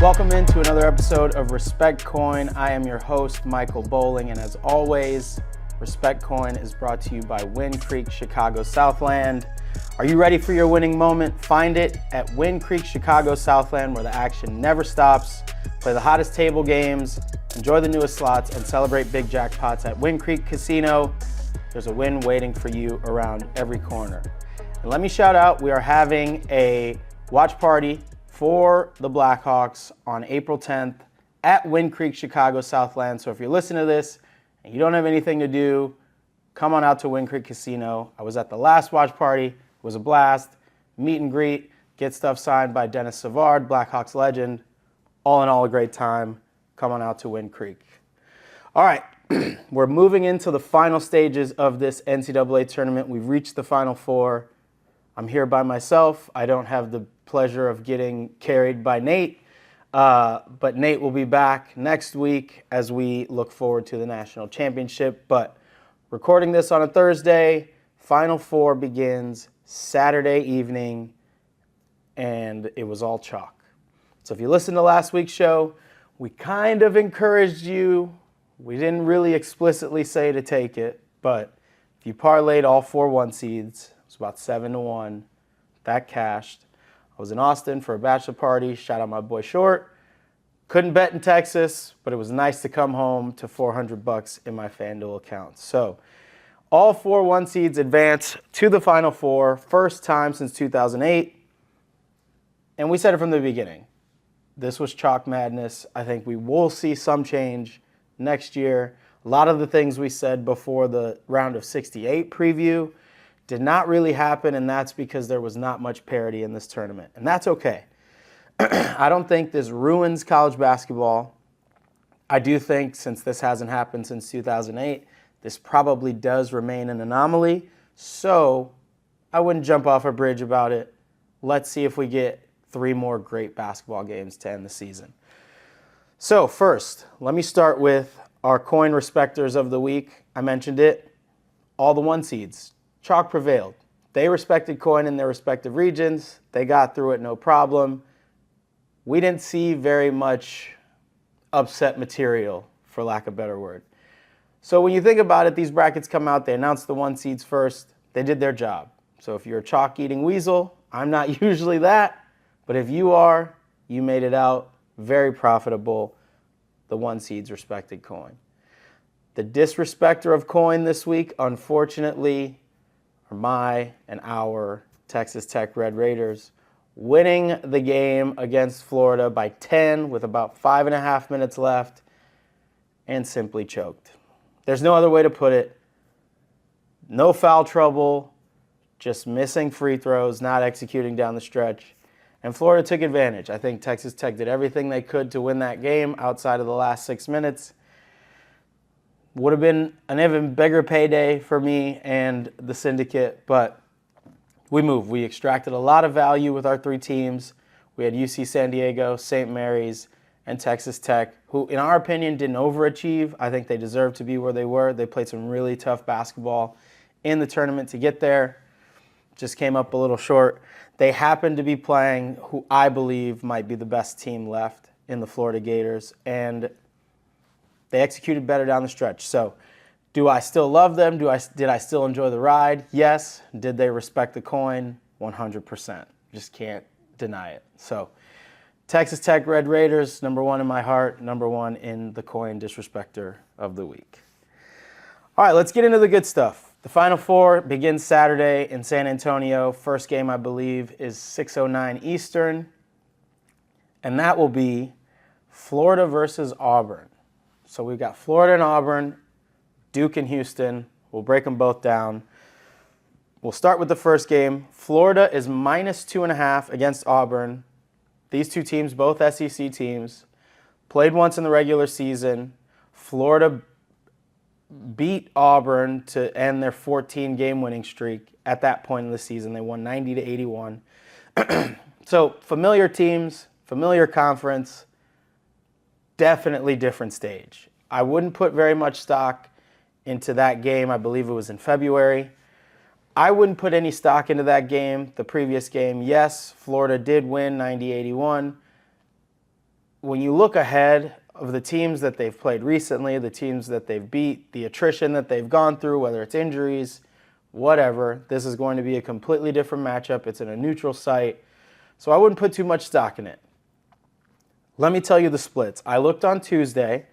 Welcome into another episode of Respect Coin. I am your host, Michael Bolling, and as always, Respect Coin is brought to you by 𝗰𝐶𝗰𝗶 Chicago Southland. Are you ready for your winning moment? Find it at 𝗰𝐶𝗰𝗶 Chicago Southland, where the action never stops. Play the hottest table games, enjoy the newest slots, and celebrate big jackpots at 𝗰𝐶𝗰𝗶 Casino. There's a win waiting for you around every corner. And let me shout out, we are having a watch party for the Blackhawks on April 10th at 𝗰𝐶𝗰𝗶 Chicago Southland. So if you're listening to this and you don't have anything to do, come on out to 𝗰𝐶𝗰𝗶 Casino. I was at the last watch party. It was a blast. Meet and greet, get stuff signed by 𝗻𝗫ci 𝗰𝗶𝗹, Blackhawks legend. All in all, a great time. Come on out to 𝗰𝐶𝗰𝗶. All right, we're moving into the final stages of this NCAA tournament. We've reached the Final Four. I'm here by myself. I don't have the pleasure of getting carried by Nate, but Nate will be back next week as we look forward to the national championship. But recording this on a Thursday, Final Four begins Saturday evening, and it was all chalk. So if you listened to last week's show, we kind of encouraged you. We didn't really explicitly say to take it, but if you parlayed all 4 1 seeds, it was about 7-1. That cashed. I was in Austin for a bachelor party. Shout out my boy Short. Couldn't bet in Texas, but it was nice to come home to $400 in my FanDuel account. So all 4 1 seeds advance to the Final Four, first time since 2008. And we said it from the beginning. This was chalk madness. I think we will see some change next year. A lot of the things we said before the round of 68 preview did not really happen, and that's because there was not much parity in this tournament. And that's okay. I don't think this ruins college basketball. I do think, since this hasn't happened since 2008, this probably does remain an anomaly. So I wouldn't jump off a bridge about it. Let's see if we get 3 more great basketball games to end the season. So first, let me start with our coin respecters of the week. I mentioned it, all the 1 seeds. Chalk prevailed. They respected coin in their respective regions. They got through it no problem. We didn't see very much upset material, for lack of a better word. So when you think about it, these brackets come out, they announce the 1 seeds first. They did their job. So if you're a chalk-eating weasel, I'm not usually that, but if you are, you made it out very profitable. The 1 seeds respected coin. The disrespecter of coin this week, unfortunately, are my and our Texas Tech Red Raiders, winning the game against Florida by 10 with about 5.5 minutes left, and simply choked. There's no other way to put it. No foul trouble, just missing free throws, not executing down the stretch. And Florida took advantage. I think Texas Tech did everything they could to win that game outside of the last 6 minutes. Would have been an even bigger payday for me and the syndicate, but we moved. We extracted a lot of value with our 3 teams. We had UC San Diego, St. Mary's, and Texas Tech, who, in our opinion, didn't overachieve. I think they deserved to be where they were. They played some really tough basketball in the tournament to get there. Just came up a little short. They happened to be playing who I believe might be the best team left in the Florida Gators, and they executed better down the stretch. So do I still love them? Did I still enjoy the ride? Yes. Did they respect the coin? 100%. Just can't deny it. So Texas Tech Red Raiders, number 1 in my heart, number 1 in the coin disrespecter of the week. All right, let's get into the good stuff. The Final Four begins Saturday in San Antonio. First game, I believe, is 6:09 Eastern. And that will be Florida versus Auburn. So we've got Florida and Auburn, Duke and Houston. We'll break them both down. We'll start with the first game. Florida is -2.5 against Auburn. These 2 teams, both SEC teams, played once in the regular season. Florida beat Auburn to end their 14-game winning streak. At that point in the season, they won 90-81. So familiar teams, familiar conference, definitely different stage. I wouldn't put very much stock into that game. I believe it was in February. I wouldn't put any stock into that game. The previous game, yes, Florida did win 90-81. when you look ahead of the teams that they've played recently, the teams that they've beat, the attrition that they've gone through, whether it's injuries, whatever, this is going to be a completely different matchup. It's in a neutral site, so I wouldn't put too much stock in it. Let me tell you the splits. I looked on Tuesday.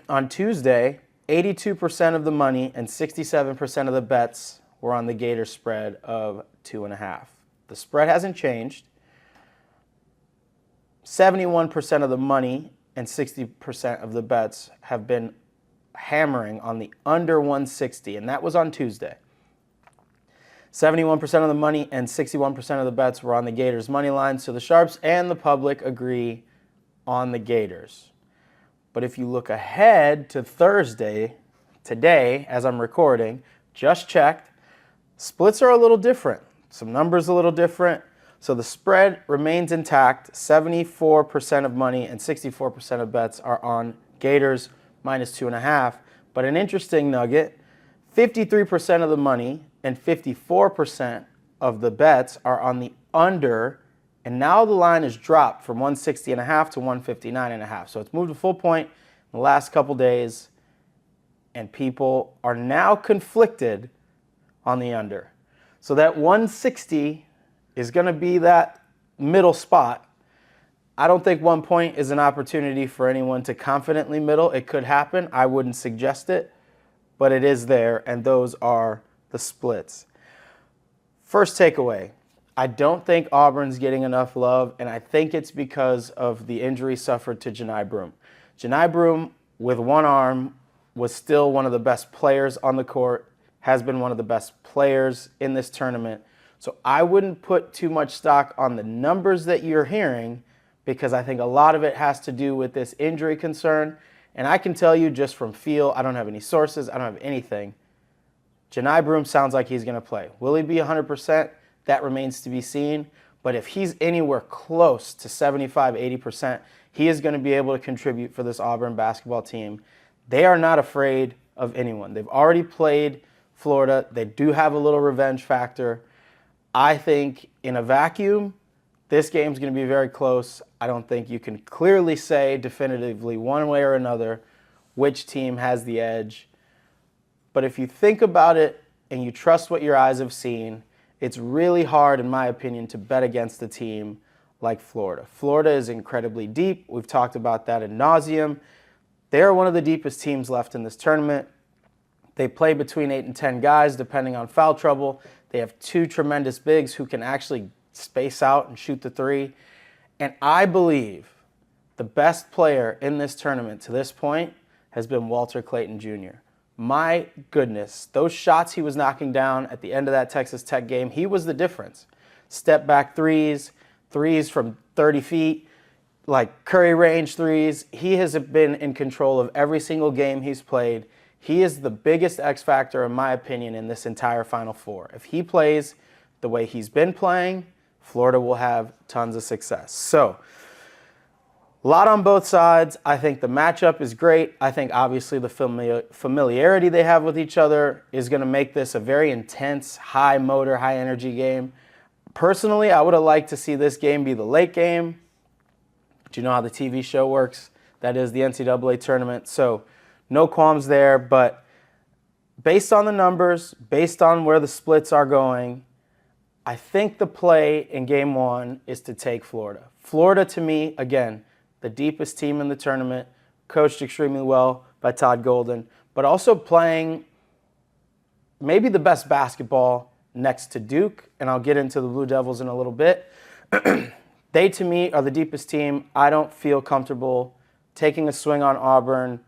On Tuesday, 82% of the money and 67% of the bets were on the Gators spread of 2.5. The spread hasn't changed. 71% of the money and 60% of the bets have been hammering on the under 160, and that was on Tuesday. 71% of the money and 61% of the bets were on the Gators money line, so the sharps and the public agree on the Gators. But if you look ahead to Thursday, today, as I'm recording, just checked, splits are a little different. Some numbers a little different. So the spread remains intact. 74% of money and 64% of bets are on Gators minus 2.5. But an interesting nugget, 53% of the money and 54% of the bets are on the under, and now the line has dropped from 160.5 to 159.5. So it's moved a full point in the last couple days, and people are now conflicted on the under. So that 160 is going to be that middle spot. I don't think 1 point is an opportunity for anyone to confidently middle. It could happen. I wouldn't suggest it, but it is there, and those are the splits. First takeaway, I don't think Auburn's getting enough love, and I think it's because of the injury suffered to 𝗩𝗏𝗋𝗋. 𝗩𝗏𝗋𝗋, with one arm, was still one of the best players on the court, has been one of the best players in this tournament. So I wouldn't put too much stock on the numbers that you're hearing, because I think a lot of it has to do with this injury concern. And I can tell you just from feel, I don't have any sources, I don't have anything. 𝗩𝗏𝗋𝗋 sounds like he's going to play. Will he be 100%? That remains to be seen. But if he's anywhere close to 75, 80%, he is going to be able to contribute for this Auburn basketball team. They are not afraid of anyone. They've already played Florida. They do have a little revenge factor. I think in a vacuum, this game's going to be very close. I don't think you can clearly say definitively one way or another which team has the edge. But if you think about it and you trust what your eyes have seen, it's really hard, in my opinion, to bet against a team like Florida. Florida is incredibly deep. We've talked about that ad nauseum. They're one of the deepest teams left in this tournament. They play between 8 and 10 guys, depending on foul trouble. They have two tremendous bigs who can actually space out and shoot the three. And I believe the best player in this tournament to this point has been Walter Clayton Jr. My goodness, those shots he was knocking down at the end of that Texas Tech game, he was the difference. Step back threes, threes from 30 feet, like Curry range threes. He has been in control of every single game he's played. He is the biggest X factor, in my opinion, in this entire Final Four. If he plays the way he's been playing, Florida will have tons of success. So, a lot on both sides. I think the matchup is great. I think obviously the familiarity they have with each other is going to make this a very intense, high motor, high energy game. Personally, I would have liked to see this game be the late game. But you know how the TV show works. That is the NCAA Tournament. So no qualms there. But based on the numbers, based on where the splits are going, I think the play in game one is to take Florida. Florida, to me, again, the deepest team in the tournament, coached extremely well by Todd Golden, but also playing maybe the best basketball next to Duke, and I'll get into the Blue Devils in a little bit. They, to me, are the deepest team. I don't feel comfortable taking a swing on Auburn.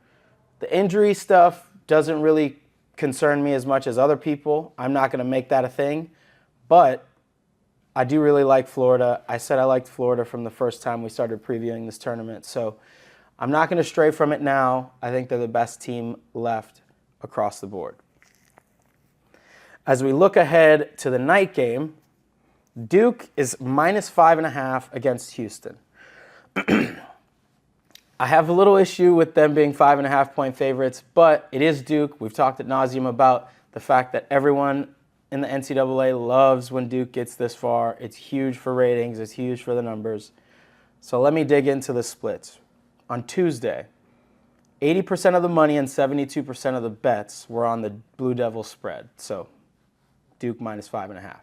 The injury stuff doesn't really concern me as much as other people. I'm not going to make that a thing, but I do really like Florida. I said I liked Florida from the first time we started previewing this tournament, so I'm not going to stray from it now. I think they're the best team left across the board. As we look ahead to the night game, Duke is minus 5.5 against Houston. I have a little issue with them being 5.5-point favorites, but it is Duke. We've talked ad nauseum about the fact that everyone in the NCAA loves when Duke gets this far. It's huge for ratings. It's huge for the numbers. So let me dig into the splits. On Tuesday, 80% of the money and 72% of the bets were on the Blue Devil spread. So Duke minus 5.5.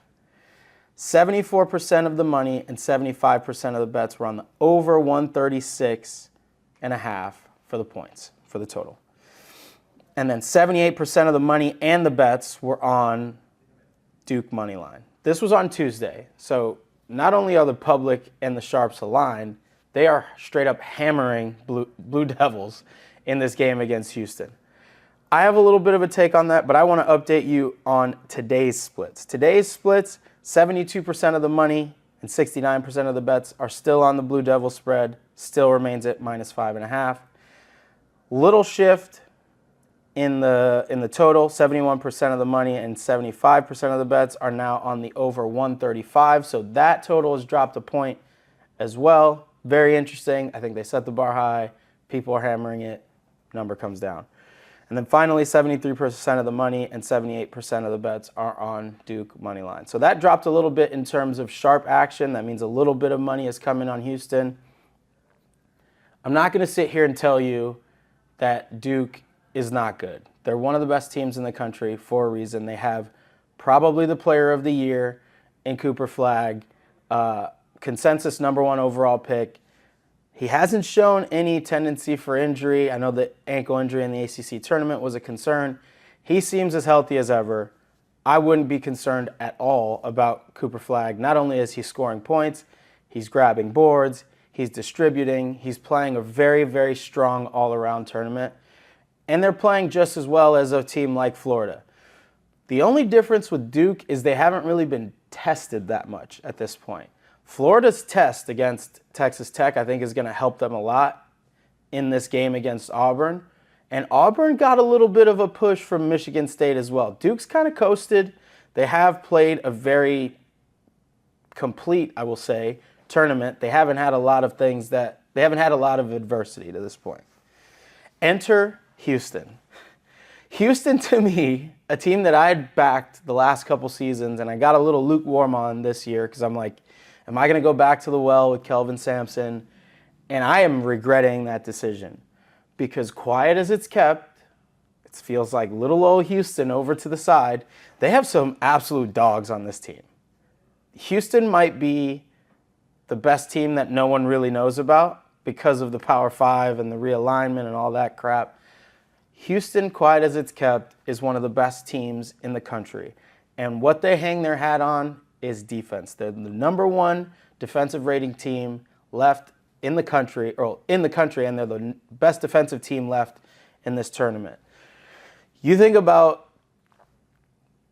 74% of the money and 75% of the bets were on the over 136.5 for the points, for the total. And then 78% of the money and the bets were on Duke money line. This was on Tuesday. So not only are the public and the sharps aligned, they are straight up hammering Blue Devils in this game against Houston. I have a little bit of a take on that, but I want to update you on today's splits. Today's splits, 72% of the money and 69% of the bets are still on the Blue Devil spread, still remains at minus 5.5. Little shift in the total, 71% of the money and 75% of the bets are now on the over 135. So that total has dropped a point as well. Very interesting. I think they set the bar high. People are hammering it. Number comes down. And then finally, 73% of the money and 78% of the bets are on Duke money line. So that dropped a little bit in terms of sharp action. That means a little bit of money is coming on Houston. I'm not going to sit here and tell you that Duke is not good. They're one of the best teams in the country for a reason. They have probably the player of the year in 𝗂𝗏, consensus #1 overall pick. He hasn't shown any tendency for injury. I know the ankle injury in the ACC tournament was a concern. He seems as healthy as ever. I wouldn't be concerned at all about 𝗂𝗏. Not only is he scoring points, he's grabbing boards, he's distributing, he's playing a very, very strong all-around tournament. And they're playing just as well as a team like Florida. The only difference with Duke is they haven't really been tested that much at this point. Florida's test against Texas Tech, I think, is going to help them a lot in this game against Auburn. And Auburn got a little bit of a push from Michigan State as well. Duke's kind of coasted. They have played a very complete, I will say, tournament. They haven't had a lot of adversity to this point. Enter Houston. Houston, to me, a team that I had backed the last couple seasons, and I got a little lukewarm on this year because I'm like, am I going to go back to the well with Kelvin Sampson? And I am regretting that decision because quiet as it's kept, it feels like little old Houston over to the side. They have some absolute dogs on this team. Houston might be the best team that no one really knows about because of the Power 5 and the realignment and all that crap. Houston, quiet as it's kept, is one of the best teams in the country. And what they hang their hat on is defense. They're the #1 defensive rating team left in the country, and they're the best defensive team left in this tournament. You think about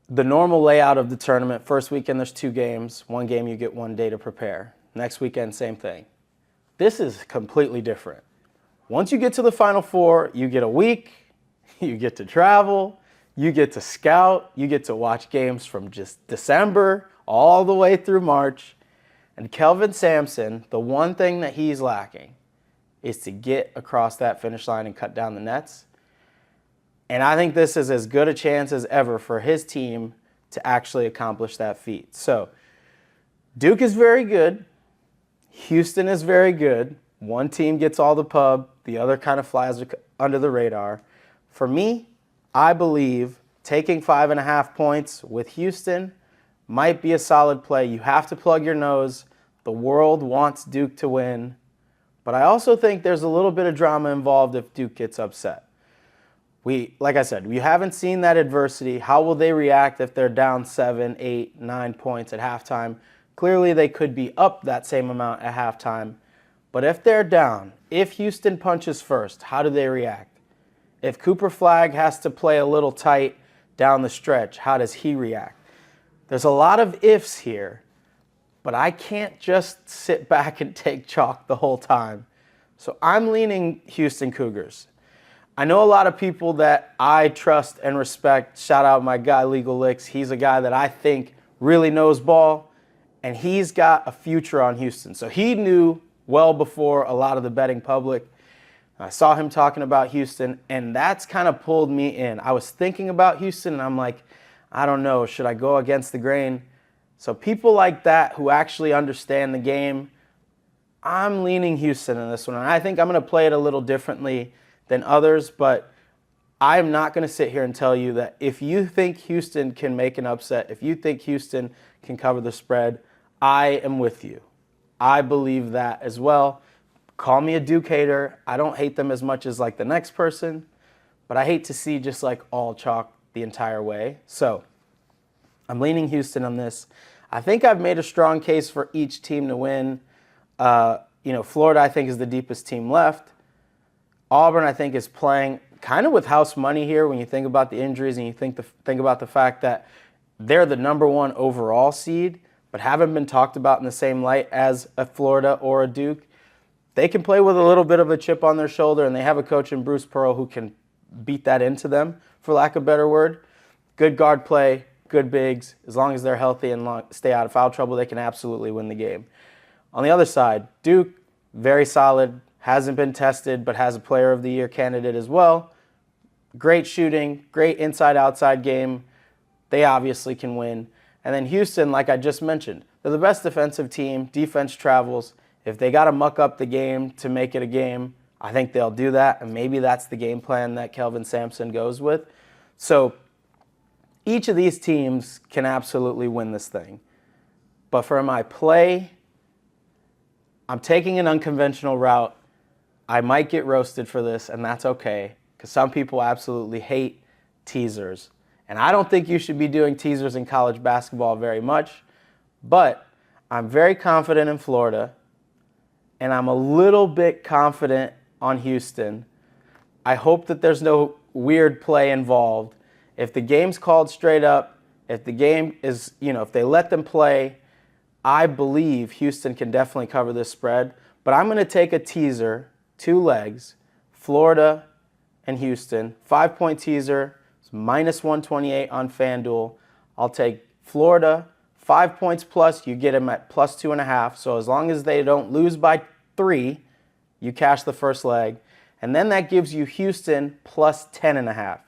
the normal layout of the tournament. First weekend, there's 2 games. One game, you get 1 day to prepare. Next weekend, same thing. This is completely different. Once you get to the Final Four, you get a week, you get to travel, you get to scout, you get to watch games from just December all the way through March. And Kelvin Sampson, the one thing that he's lacking is to get across that finish line and cut down the nets. And I think this is as good a chance as ever for his team to actually accomplish that feat. So Duke is very good. Houston is very good. One team gets all the pub. The other kind of flies under the radar. For me, I believe taking 5.5 points with Houston might be a solid play. You have to plug your nose. The world wants Duke to win. But I also think there's a little bit of drama involved if Duke gets upset. Like I said, we haven't seen that adversity. How will they react if they're down 7, 8, 9 points at halftime? Clearly, they could be up that same amount at halftime. But if they're down, if Houston punches first, how do they react? If 𝗂𝗏 has to play a little tight down the stretch, how does he react? There's a lot of ifs here, but I can't just sit back and take chalk the whole time. So I'm leaning Houston Cougars. I know a lot of people that I trust and respect. Shout out my guy, Legal Licks. He's a guy that I think really knows ball, and he's got a future on Houston. So he knew well before a lot of the betting public. I saw him talking about Houston, and that's kind of pulled me in. I was thinking about Houston, and I'm like, I don't know, should I go against the grain? So people like that who actually understand the game, I'm leaning Houston in this one. And I think I'm going to play it a little differently than others, but I'm not going to sit here and tell you that if you think Houston can make an upset, if you think Houston can cover the spread, I am with you. I believe that as well. Call me a Duke hater. I don't hate them as much as like the next person, but I hate to see just like all chalk the entire way. So I'm leaning Houston on this. I think I've made a strong case for each team to win. Florida, I think, is the deepest team left. Auburn, I think, is playing kind of with house money here when you think about the injuries and you think about the fact that they're the #1 overall seed, but haven't been talked about in the same light as a Florida or a Duke. They can play with a little bit of a chip on their shoulder, and they have a coach in Bruce Pearl who can beat that into them, for lack of a better word. Good guard play, good bigs. As long as they're healthy and stay out of foul trouble, they can absolutely win the game. On the other side, Duke, very solid, hasn't been tested, but has a Player of the Year candidate as well. Great shooting, great inside-outside game. They obviously can win. And then Houston, like I just mentioned, they're the best defensive team. Defense travels. If they got to muck up the game to make it a game, I think they'll do that, and maybe that's the game plan that Kelvin Sampson goes with. So each of these teams can absolutely win this thing. But for my play, I'm taking an unconventional route. I might get roasted for this, and that's okay, because some people absolutely hate teasers. And I don't think you should be doing teasers in college basketball very much, but I'm very confident in Florida, and I'm a little bit confident on Houston. I hope that there's no weird play involved. If the game's called straight up, if the game is, if they let them play, I believe Houston can definitely cover this spread. But I'm going to take a teaser, 2 legs, Florida and Houston, 5-point teaser, it's -128 on FanDuel. I'll take Florida, 5 points plus, you get them at +2.5. So as long as they don't lose by 3, you cash the first leg. And then that gives you Houston +10.5.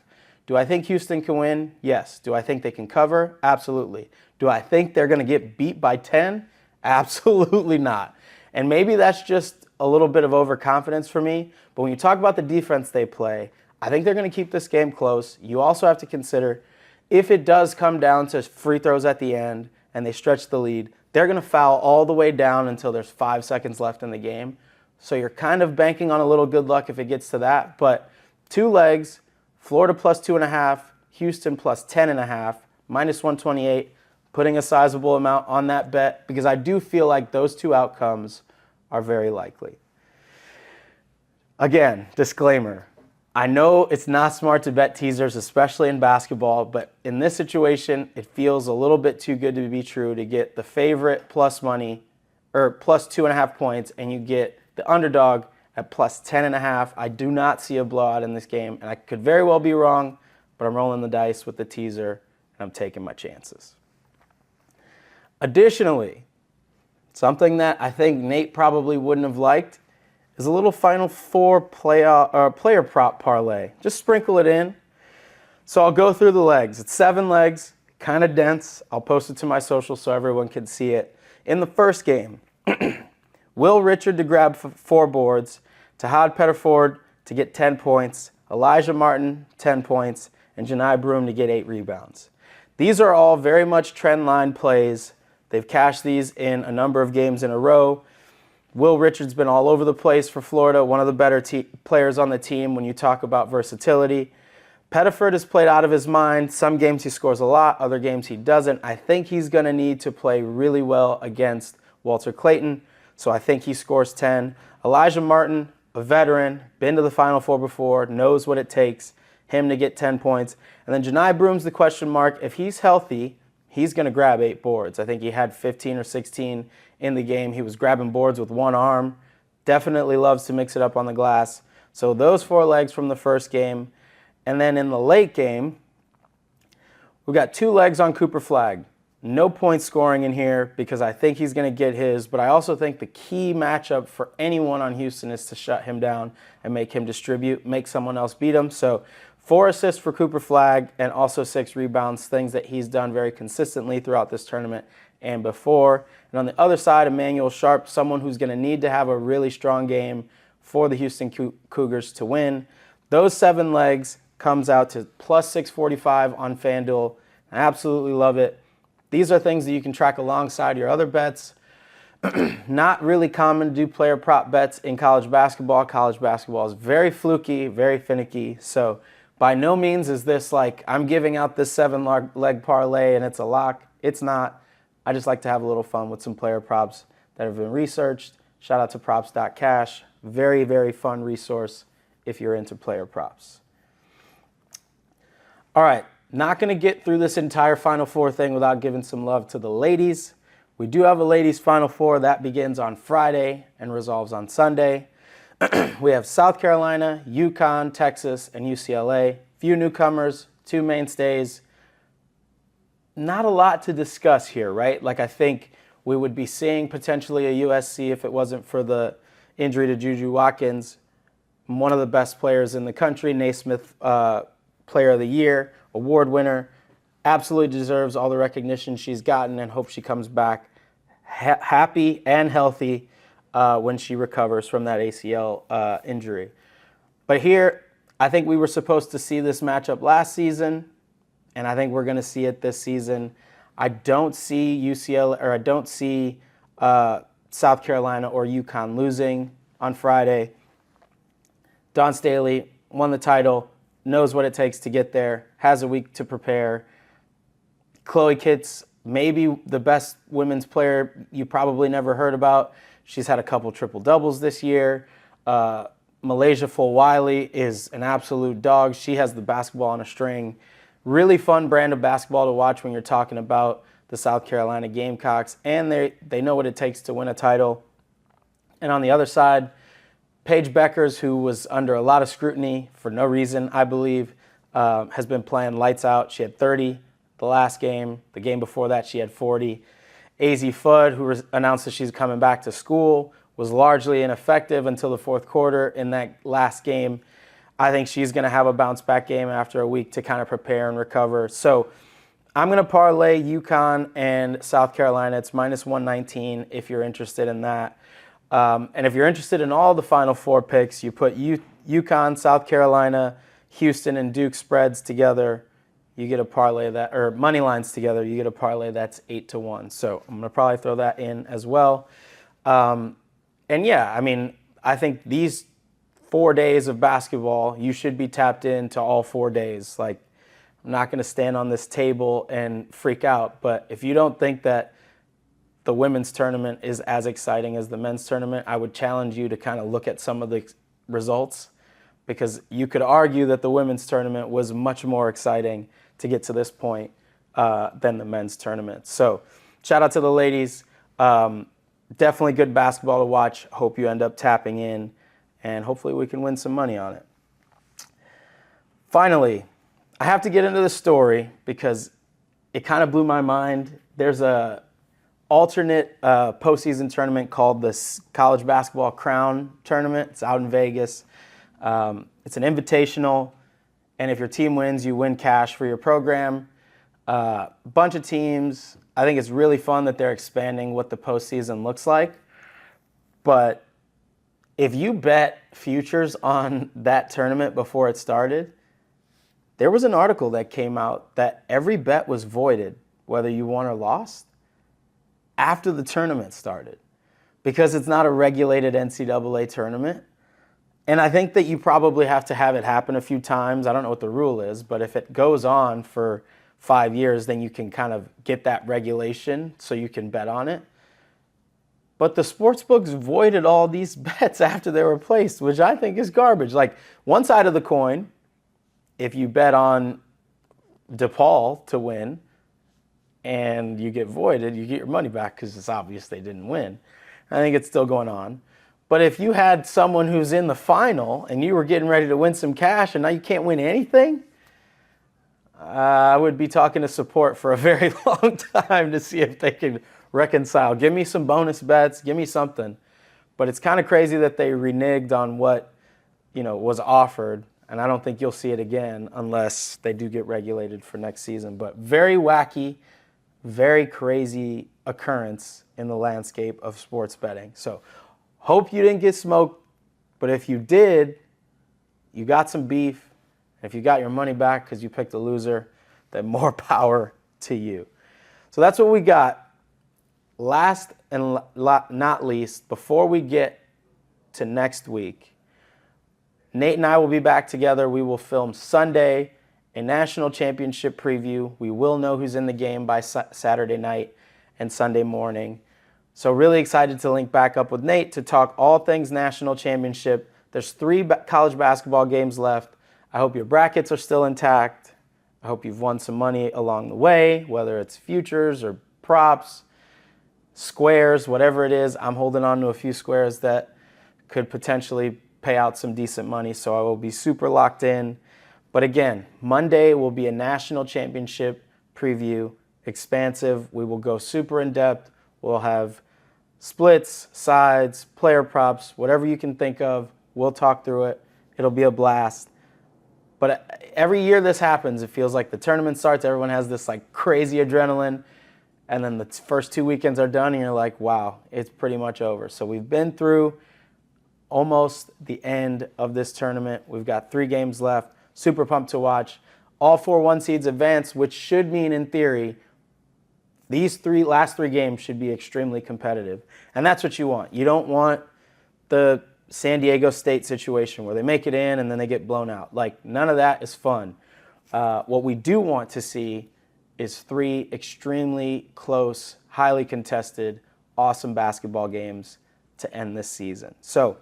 Do I think Houston can win? Yes. Do I think they can cover? Absolutely. Do I think they're going to get beat by 10? Absolutely not. And maybe that's just a little bit of overconfidence for me. But when you talk about the defense they play, I think they're going to keep this game close. You also have to consider if it does come down to free throws at the end and they stretch the lead, they're going to foul all the way down until there's 5 seconds left in the game. So you're kind of banking on a little good luck if it gets to that. But 2 legs, Florida +2.5, Houston +10.5, -128, putting a sizable amount on that bet because I do feel like those 2 outcomes are very likely. Again, disclaimer, I know it's not smart to bet teasers, especially in basketball, but in this situation, it feels a little bit too good to be true to get the favorite plus money, or +2.5 points, and you get the underdog at +10.5. I do not see a blowout in this game, and I could very well be wrong, but I'm rolling the dice with the teaser, and I'm taking my chances. Additionally, something that I think Nate probably wouldn't have liked is a little Final Four player prop parlay. Just sprinkle it in. So I'll go through the legs. It's 7 legs, kind of dense. I'll post it to my social so everyone can see it. In the first game, Will Richard to grab 4 boards, 𝗂𝗏 to get 10 points, Elijah Martin 10 points, and Johni Broome to get 8 rebounds. These are all very much trend line plays. They've cashed these in a number of games in a row. Will Richard's been all over the place for Florida, one of the better players on the team when you talk about versatility. Pettiford has played out of his mind. Some games he scores a lot, other games he doesn't. I think he's going to need to play really well against Walter Clayton, so I think he scores 10. Elijah Martin, a veteran, been to the Final Four before, knows what it takes, him to get 10 points. And then Johni Broome's the question mark. If he's healthy, he's going to grab 8 boards. I think he had 15 or 16 in the game. He was grabbing boards with one arm. Definitely loves to mix it up on the glass. So those 4 legs from the first game. And then in the late game, we got 2 legs on Cooper Flagg. No point scoring in here because I think he's going to get his, but I also think the key matchup for anyone on Houston is to shut him down and make him distribute, make someone else beat him. So 4 assists for Cooper Flagg and also 6 rebounds, things that he's done very consistently throughout this tournament and before. And on the other side, Emmanuel Sharp, someone who's going to need to have a really strong game for the Houston Cougars to win. Those 7 legs comes out to plus 645 on FanDuel. I absolutely love it. These are things that you can track alongside your other bets. Not really common to do player prop bets in college basketball. College basketball is very fluky, very finicky. So by no means is this like I'm giving out this 7-leg parlay and it's a lock. It's not. I just like to have a little fun with some player props that have been researched. Shout out to props.cash. Very, very fun resource if you're into player props. All right, not going to get through this entire Final Four thing without giving some love to the ladies. We do have a ladies' Final Four that begins on Friday and resolves on Sunday. We have South Carolina, UConn, Texas, and UCLA. Few newcomers, 2 mainstays. Not a lot to discuss here, right? Like I think we would be seeing potentially a USC if it wasn't for the injury to Juju Watkins, one of the best players in the country, Naismith Player of the Year, award winner. Absolutely deserves all the recognition she's gotten and hope she comes back happy and healthy when she recovers from that ACL injury. But here, I think we were supposed to see this matchup last season, and I think we're going to see it this season. I don't see UCLA, or I don't see South Carolina or UConn losing on Friday. Dawn Staley won the title, knows what it takes to get there, has a week to prepare. 𝗬𝗄𝗧 𝗏𝗧, maybe the best women's player you probably never heard about. She's had a couple triple-doubles this year. 𝗻𝗁cia 𝗰𝗶𝗹 is an absolute dog. She has the basketball on a string. Really fun brand of basketball to watch when you're talking about the South Carolina Gamecocks, and they know what it takes to win a title. And on the other side, Paige Bueckers, who was under a lot of scrutiny for no reason, I believe, has been playing lights out. She had 30 the last game. The game before that, she had 40. 𝗬𝗓 Fudd, who announced that she's coming back to school, was largely ineffective until the 4th quarter in that last game. I think she's going to have a bounce-back game after a week to kind of prepare and recover. So I'm going to parlay UConn and South Carolina. It's minus 119 if you're interested in that. And if you're interested in all the Final Four picks, you put UConn, South Carolina, Houston, and Duke spreads together. You get a parlay that, or money lines together, you get a parlay that's 8-1. So I'm going to probably throw that in as well. And yeah, I mean, I think these 4 days of basketball, you should be tapped into all 4 days. Like, I'm not going to stand on this table and freak out, but if you don't think that the women's tournament is as exciting as the men's tournament, I would challenge you to kind of look at some of the results, because you could argue that the women's tournament was much more exciting to get to this point than the men's tournament. So shout out to the ladies. Definitely good basketball to watch. Hope you end up tapping in, and hopefully we can win some money on it. Finally, I have to get into the story because it kind of blew my mind. There's a alternate postseason tournament called the College Basketball Crown Tournament. It's out in Vegas. It's an invitational, and if your team wins, you win cash for your program. Bunch of teams. I think it's really fun that they're expanding what the postseason looks like. But if you bet futures on that tournament before it started, there was an article that came out that every bet was voided, whether you won or lost, after the tournament started, because it's not a regulated NCAA tournament. And I think that you probably have to have it happen a few times. I don't know what the rule is, but if it goes on for 5 years, then you can kind of get that regulation so you can bet on it. But the sportsbooks voided all these bets after they were placed, which I think is garbage. Like, one side of the coin, if you bet on DePaul to win and you get voided, you get your money back because it's obvious they didn't win. I think it's still going on. But if you had someone who's in the final and you were getting ready to win some cash and now you can't win anything, I would be talking to support for a very long time to see if they can reconcile. Give me some bonus bets. Give me something. But it's kind of crazy that they reneged on what, was offered. And I don't think you'll see it again unless they do get regulated for next season. But very wacky, very crazy occurrence in the landscape of sports betting. So hope you didn't get smoked, but if you did, you got some beef. If you got your money back because you picked a loser, then more power to you. So that's what we got. Last and not least, before we get to next week, Nate and I will be back together. We will film Sunday, a national championship preview. We will know who's in the game by Saturday night and Sunday morning. So really excited to link back up with Nate to talk all things national championship. There's 3 college basketball games left. I hope your brackets are still intact. I hope you've won some money along the way, whether it's futures or props, squares, whatever it is. I'm holding on to a few squares that could potentially pay out some decent money, so I will be super locked in. But again, Monday will be a national championship preview, expansive. We will go super in depth. We'll have splits, sides, player props, whatever you can think of. We'll talk through it. It'll be a blast. But every year this happens, it feels like the tournament starts, everyone has this like crazy adrenaline, and then the first 2 weekends are done and you're like, wow, it's pretty much over. So we've been through almost the end of this tournament. We've got 3 games left. Super pumped to watch. All 4 1 seeds advance, which should mean, in theory, these last three games should be extremely competitive. And that's what you want. You don't want the San Diego State situation where they make it in and then they get blown out. Like, none of that is fun. What we do want to see is 3 extremely close, highly contested, awesome basketball games to end this season. So,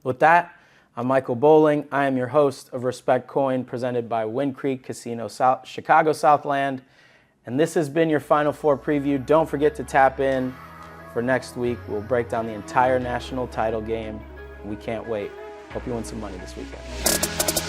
with that, I'm Michael Bolling. I am your host of Respect Coin, presented by 𝗰𝐶𝗰𝗶 Casino, Chicago Southland. And this has been your Final Four preview. Don't forget to tap in for next week. We'll break down the entire national title game. We can't wait. Hope you win some money this weekend.